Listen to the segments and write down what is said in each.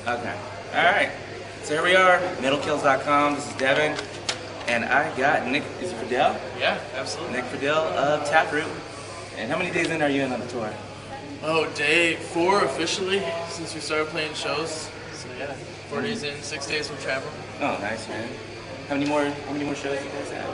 Okay. All right. So here we are, MetalKills.com. This is Devin, and I got Nick. Is it Fredell? Yeah, absolutely. Nick Fredell of Taproot. And how many days in are you in on the tour? Oh, day 4 officially since we started playing shows. So yeah, 4 days in, 6 days from travel. Oh, nice, man. How many more shows do you guys have?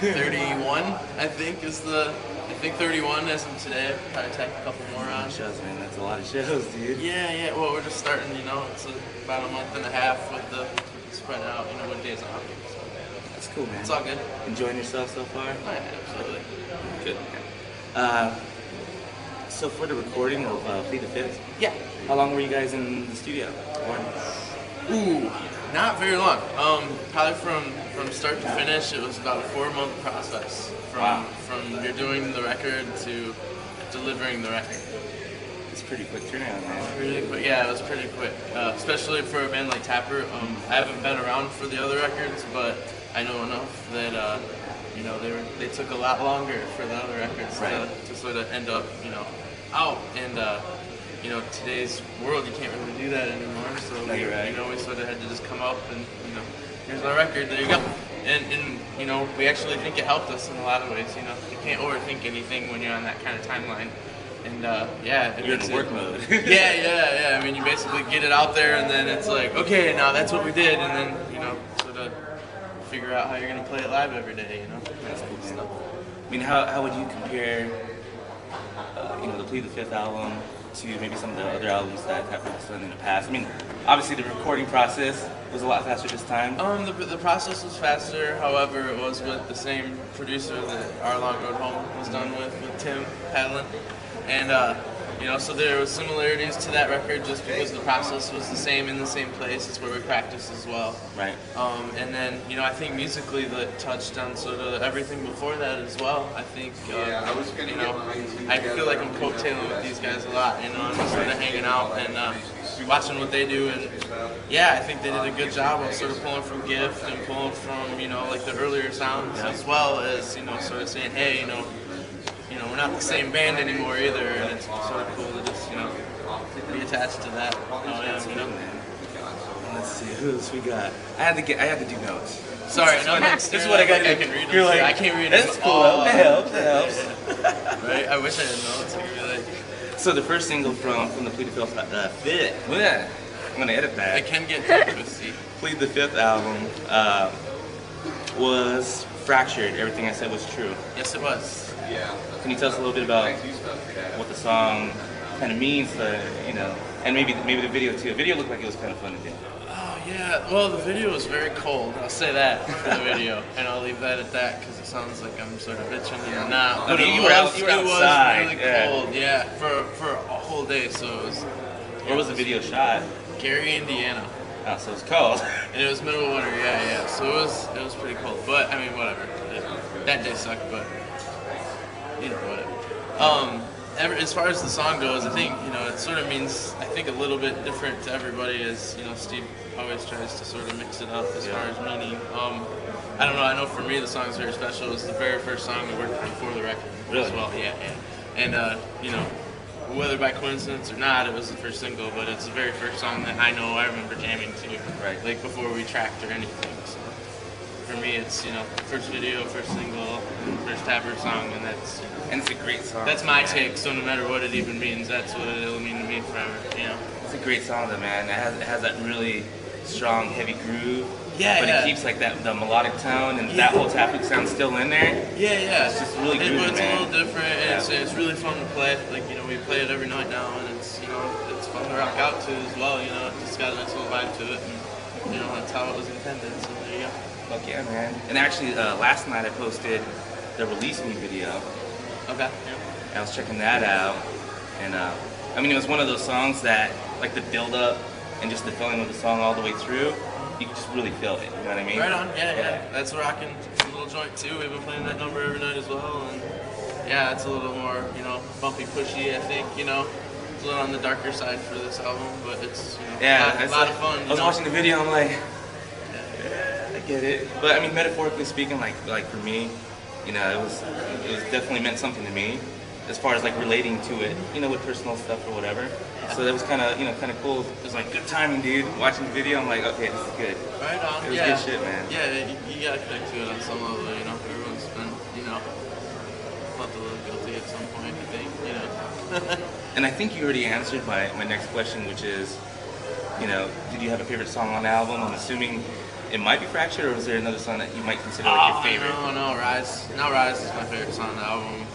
31, I think is the. I think 31 as of today. Probably tack a couple more on. Shows, man. That's a lot of shows, dude. Yeah. Well, we're just starting. You know, it's about a month and a half with the spread out. You know, what days off. So that's cool, man. It's all good. Enjoying yourself so far? Oh, yeah, absolutely. Good. So for the recording of Plead the Fifth, Yeah. how long were you guys in the studio? Ooh, not very long. Probably from start to finish, it was about a 4-month process. From you're doing the record to delivering the record. It's pretty quick turnaround, man. Really quick, yeah, it was pretty quick. Especially for a band like Taproot. I haven't been around for the other records, but I know enough that you know they took a lot longer for the other records to sort of end up out. And you know, today's world, you can't really do that anymore. So no, you're right. You know, we sort of had to just come up and here's my record. There you go. And you know, we actually think it helped us in a lot of ways. You know, you can't overthink anything when you're on that kind of timeline. And yeah, you're in work mode. yeah. I mean, you basically get it out there, and then it's like, okay, now that's what we did, and then sort of figure out how you're gonna play it live every day. You know, that's cool stuff. I mean, how would you compare, the Plead the Fifth album to maybe some of the other albums that Taproot's done in the past? I mean, obviously the recording process was a lot faster this time. The process was faster. However, it was with the same producer that Our Long Road Home was done with Tim Padlin. And so there were similarities to that record just because the process was the same in the same place. It's where we practiced as well. Right. And then I think musically that touched on sort of everything before that as well. I think I feel like I'm coattailing with these guys a lot. I'm just sort of hanging out and watching what they do, and yeah, I think they did a good job of sort of pulling from Gift and pulling from like the earlier sounds, as well as sort of saying, hey, we're not the same band anymore either, and it's sort of cool to just be attached to that. Let's see who else we got. I had to do notes. Sorry, this is what I got to do. I can read them. You're like, I can't read that's them cool. all. That helps. Right? I wish I had notes. I could be like. So the first single from the Plead the Fifth, I'm gonna edit that. I can get twisty. Plead the Fifth album was Fractured. Everything I said was true. Yes, it was. Yeah. Can you tell us a little bit about what the song kind of means, and maybe the video too? The video looked like it was kind of fun to do. Oh yeah. Well, the video was very cold. I'll say that for the video, and I'll leave that at that because it sounds like I'm sort of bitching and I'm not. But you were outside. It was really cold. Yeah, for a whole day. So it was. Where was the video shot? Gary, Indiana. Oh, so it's cold. And it was middle of winter. Yeah. So it was pretty cold. But I mean, whatever. That day sucked, but. Whatever. As far as the song goes, I think it sort of means a little bit different to everybody. As Steve always tries to sort of mix it up as far as meaning. I don't know. I know for me the song's very special. It was the very first song we worked before the record as well. Yeah. And whether by coincidence or not, it was the first single, but it's the very first song that I know I remember jamming to. Right. Like before we tracked or anything. So. For me, it's first video, first single, first Taproot song, and that's and it's a great song. That's my take. So no matter what it even means, that's what it'll mean to me forever. It's a great song, though, man. It has that really strong, heavy groove. Yeah. But it keeps like the melodic tone and that whole Taproot sound still in there. Yeah. It's just really groovy, It's man. a little different. And it's really fun to play. Like we play it every night now, and it's it's fun to rock out to as well. It's got a nice little vibe to it, and that's how it was intended. So there you go. Fuck yeah, man. And actually, last night I posted the Release Me video. Okay. I was checking that out, and it was one of those songs that, like the build-up and just the feeling of the song all the way through, you can just really feel it, you know what I mean? Right on, yeah. That's rocking a little joint too. We've been playing that number every night as well, and yeah, it's a little more, bumpy, pushy, I think, It's a little on the darker side for this album, but it's, a lot of fun. I was watching the video, I'm like, I get it. But metaphorically speaking, like for me, it was definitely meant something to me. as far as like relating to it, you know, with personal stuff or whatever. So that was kind of, you know, kind of cool. It was like good timing, dude. Watching the video, I'm like, okay, this is good. Right on. It was yeah. good shit, man. Yeah, you gotta connect to it on some level, you know. Everyone's been, you know, felt a little guilty at some point, I think, you know. And I think you already answered my next question, which is, you know, did you have a favorite song on the album? I'm assuming it might be Fractured, or was there another song that you might consider like your favorite? No, Rise. Now Rise is my favorite song on the album.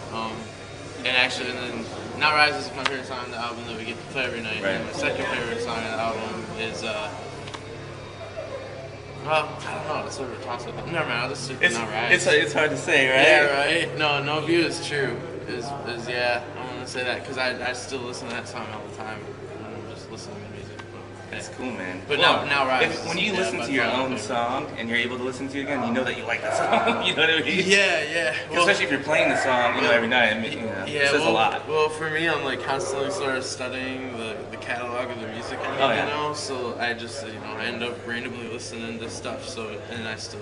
And then Now Rise is my favorite song on the album that we get to play every night. Right. And my second favorite song on the album is, well, I don't know, it's sort of a toss-up. Never mind, I'll just stick with Now Rise. It's hard to say, right? Yeah, right? No View is true. Yeah, I'm going to say that because I still listen to that song all the time when I'm just listening to music. That's cool, man. But well, Now Rise. When you listen to your own song and you're able to listen to it again, you know that you like the song. You know what I mean? Yeah. Well, especially if you're playing the song, you know, every night. I mean, you know, it says a lot. Well, for me, I'm like constantly sort of studying the catalog of the music I make, you know. So I just, you know, I end up randomly listening to stuff. So and I still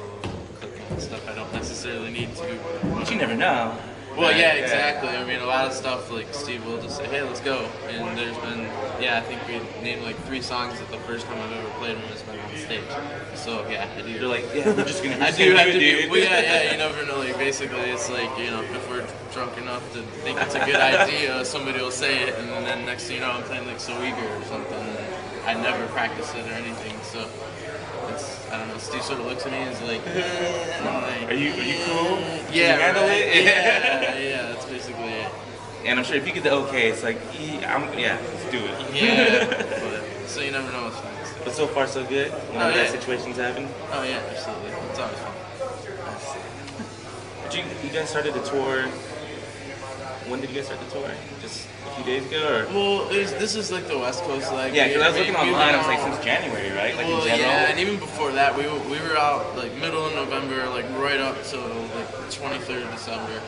click on stuff I don't necessarily need to. But you never know. Well, yeah, exactly. I mean, a lot of stuff, like, Steve will just say, hey, let's go. And there's been, I think we named, like, 3 songs that the first time I've ever played them has been on stage. So, yeah, I do. You're like, yeah, we're just going to do have to do. Well, yeah, you never know. Like, basically, it's like, you know, if we're drunk enough to think it's a good idea, somebody will say it, and then next thing you know, I'm playing, like, So Eager or something, and I never practiced it or anything, so... I don't know, Steve sort of looks at me and is like, are you cool? Yeah, Can you handle it? Yeah, that's basically it. And I'm sure if you get the okay, it's like, let's do it. Yeah, but, so you never know what's next. But so far so good? You know, that situations happen? Oh yeah, absolutely. It's always fun. But you guys started the tour, when did you guys start the tour? Just a few days ago, or? Well, this is like the West Coast leg. Yeah, because I was looking online, I was like, since January, right? Like in general? Yeah, and even before that, we were out like middle of November, like right up to like 23rd of December.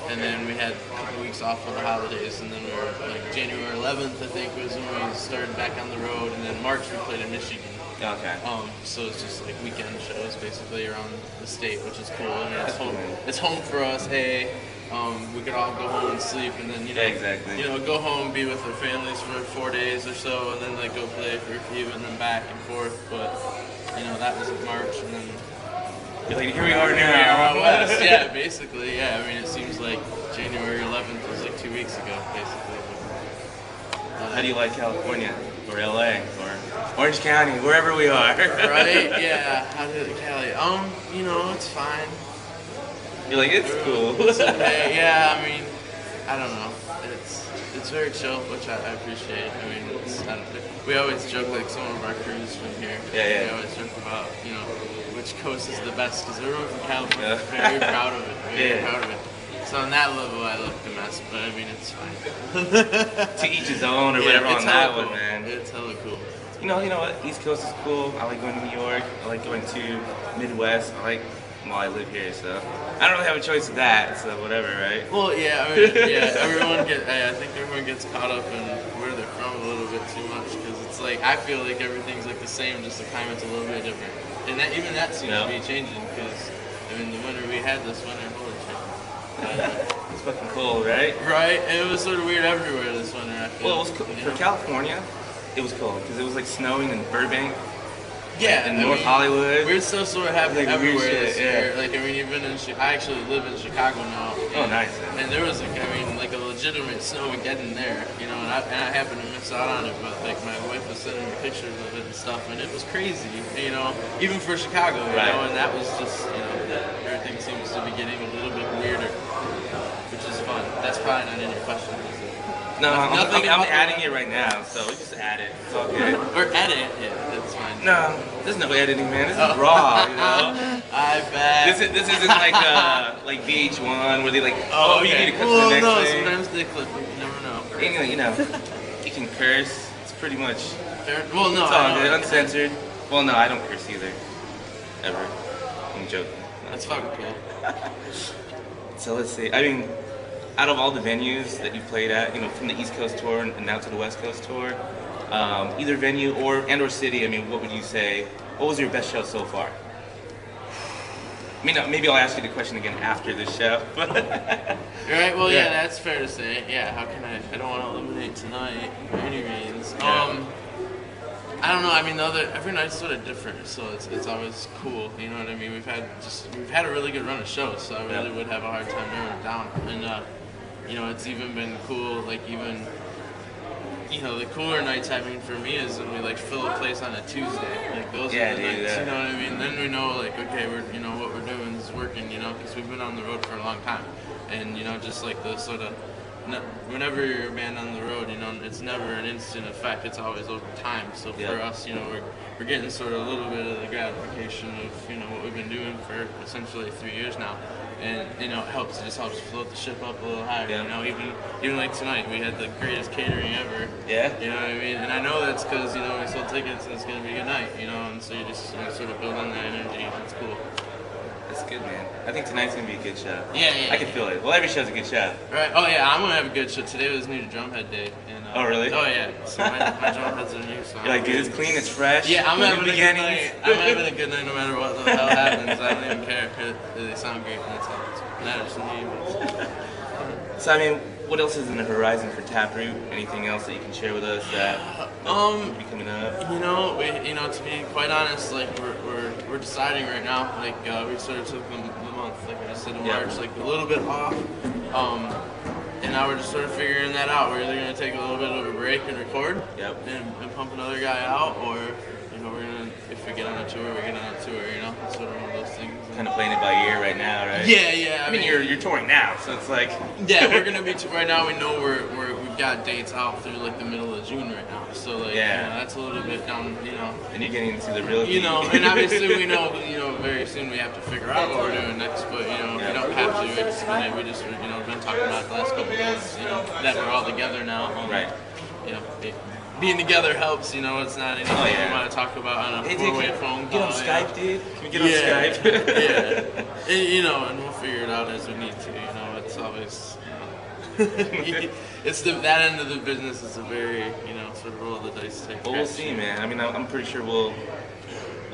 And then we had a couple weeks off for the holidays, and then we were like January 11th, I think, was when we started back on the road, and then March we played in Michigan. Okay. So it's just like weekend shows basically around the state, which is cool. I mean, it's home for us. We could all go home and sleep, and then you know, go home, be with our families for 4 days or so, and then like go play for a few, and then back and forth. But you know, that was in March, and then you're like, here we are now. Yeah, basically, yeah. I mean, it seems like January 11th was like 2 weeks ago, basically. How do you like California, or LA, or Orange County, wherever we are? Right? Yeah. How do you like Cali? You know, it's fine. You're like, it's cool. It's okay. Yeah, I mean, I don't know. It's very chill, which I appreciate. I mean, we always joke, like some of our crews from here. Yeah. We always joke about, you know, which coast is the best, because everyone from California is very proud of it. Very proud of it. So on that level, I look the mess, but I mean, it's fine. To each his own, or whatever on that one, man. It's hella cool. You know what? East Coast is cool. I like going to New York. I like going to Midwest. I live here, so I don't really have a choice of that, so whatever, right? Well, yeah, I mean, I think everyone gets caught up in where they're from a little bit too much, because it's like, I feel like everything's like the same, just the climate's a little bit different. And even that seems to be changing, because, I mean, the winter we had this winter, holy shit. It's fucking cold, right? Right, and it was sort of weird everywhere this winter, I feel. Well, it was cool. For California, it was cold, because it was like snowing in Burbank. Yeah, in North Hollywood. Weird stuff sort of happened like everywhere this year. Like, I mean, even I actually live in Chicago now. Oh, nice. And there was, like, I mean, like a legitimate Snowmageddon there, you know, and I happened to miss out on it, but, like, my wife was sending me pictures of it and stuff, and it was crazy, you know, even for Chicago, you know, and that was just, you know, everything seems to be getting a little bit weirder, which is fun. That's probably not in your question, is it? No, I'm adding it right now, so we just add it. It's all good. Or edit it, that's fine. No, there's no editing, man. This is raw, you know? I bet. This isn't like VH1 where they like, you need to cut to the next thing. Sometimes they clip it, you never know. Anyway, you know, you can curse. It's pretty much, well, no, it's all good, uncensored. Well, no, I don't curse either. Ever. I'm joking. That's fucking cool. So let's see. I mean, out of all the venues that you played at, you know, from the East Coast tour and now to the West Coast tour, either venue or city, I mean, what would you say? What was your best show so far? I mean, maybe I'll ask you the question again after this show. Right. Well, yeah, that's fair to say. Yeah. How can I don't want to eliminate tonight by any means. Yeah. I don't know. I mean, every night's sort of different, so it's always cool. You know what I mean? We've had a really good run of shows, so I really would have a hard time narrowing it down. And you know, it's even been cool. Like even, you know, the cooler nights. I mean, for me is when we like fill a place on a Tuesday. Like those are the nights. You know what I mean? Then we know like okay, you know what we're doing is working. You know, because we've been on the road for a long time, and you know, just like the sort of. Whenever you're a band on the road, you know, it's never an instant effect. It's always over time. So for us, you know, we're getting sort of a little bit of the gratification of, you know, what we've been doing for essentially 3 years now, and you know, it just helps float the ship up a little higher. You know, even like tonight, we had the greatest catering ever. Yeah. You know what I mean? And I know that's because you know we sold tickets and it's gonna be a good night. You know, and so you just sort of build on that energy. It's cool. That's good, man. I think tonight's gonna be a good show. Yeah. I can feel it. Well, every show's a good show. Right. Oh yeah, I'm gonna have a good show. Today was new drumhead day. And, oh really? Oh yeah. So my drumheads are new. So you're like, dude, it's clean, it's fresh. Yeah, I'm having a good night. I'm having a good night no matter what the hell happens. I don't even care because they sound great and that's all that matters to me. So I mean, what else is in the horizon for Taproot? Anything else that you can share with us that will be coming up? You know, to be quite honest, like we're deciding right now. Like we sort of took the month, like I just said in March, like a little bit off. And now we're just sort of figuring that out. We're either gonna take a little bit of a break and record, and pump another guy out, or you know, we're gonna, if we get on a tour, we get on a tour. You know, it's sort of one of those things. Kind of playing it by ear right now, right? Yeah. I mean, you're touring now, so it's like. Yeah, we're gonna be right now. We know we've got dates out through like the middle of June right now. So like, you know, that's a little bit down, you know. And you're getting into the real. You know, and obviously we know, you know, very soon we have to figure out what we're doing next. But you know, we don't have to. We just you know been talking about the last couple of days. You know, that we're all together now. Right. You know. Being together helps, you know, it's not anything we want to talk about on a four-way phone call. Get on Skype, dude. Can we get on Skype? Yeah. And, you know, and we'll figure it out as we need to, you know, it's always, it's that end of the business is a very, you know, sort of roll of the dice type. Well, we'll see, man. I mean, I'm pretty sure we'll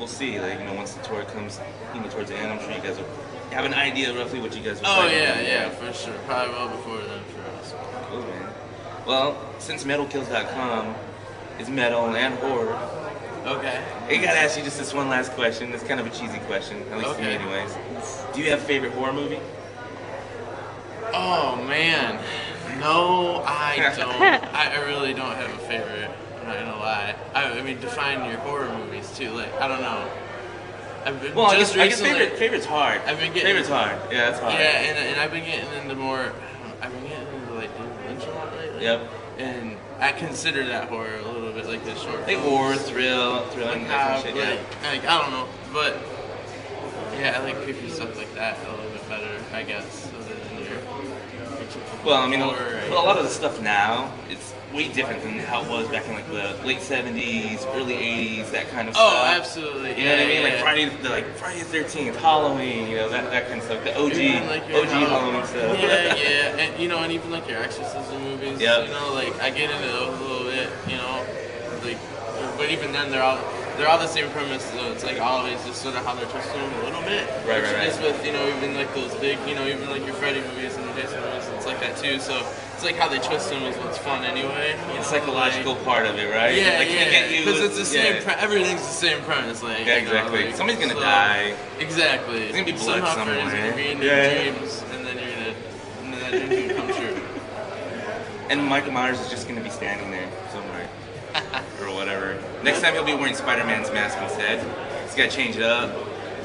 see, like, you know, once the tour comes, you know, towards the end, I'm sure you guys will have an idea roughly what you guys will yeah, for sure. Probably well before then for us. Cool, man. Well, since MetalKills.com is metal and horror. Okay. I gotta ask you just this one last question. It's kind of a cheesy question, at least to me anyways. Do you have a favorite horror movie? Oh, man. No, I don't. I really don't have a favorite. I'm not gonna lie. I mean, define your horror movies, too. Like, I don't know. Well, I guess favorite's hard. Favorite's hard. Yeah, that's hard. Yeah, and I've been getting into more... I've been getting into, like, Lynch a lot lately. Yep. And I consider that horror a little bit like this short. Like horror, thrilling, that shit. Like, I don't know, but yeah, I like creepy stuff like that a little bit better, I guess, other than your well, I mean, a lot of the stuff now, it's way different than how it was back in like the late 70s, early 80s, that kind of stuff. Oh, absolutely. You know what I mean? Like Friday the 13th, Halloween, you know, that kind of stuff. The OG Halloween stuff. Yeah, and you know, and even like your exorcism movies. Yep. You know, like I get into those a little bit, you know, like, but even then they're all the same premise. So it's like always just sort of how they're twisting them a little bit. Right. Just with, you know, even like those big, you know, even like your Freddy movies and the Jason movies, it's like that too. So it's like how they twist them is what's fun anyway. The psychological part of it, right? Yeah, because it's the same. Everything's the same premise. Like, exactly. Like, somebody's gonna die. Exactly. There's gonna be blood somehow somewhere. Freddy's gonna be in your dreams, and then that dream's gonna come true. And Michael Myers is just gonna be standing there somewhere. Or whatever. Next time he'll be wearing Spider-Man's mask instead. He's gotta change it up.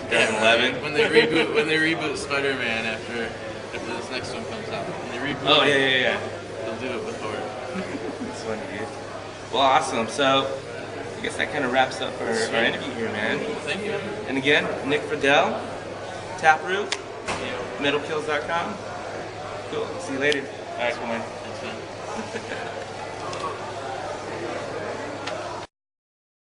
2011. When they reboot Spider-Man after this next one comes out. When they reboot they'll do it with horror. That's funny, dude. Well, awesome. So I guess that kind of wraps up our interview here, man. Thank you. And again, Nick Fredell, Taproot, MetalKills.com. Cool. See you later. All right, cool, man. Thanks, man.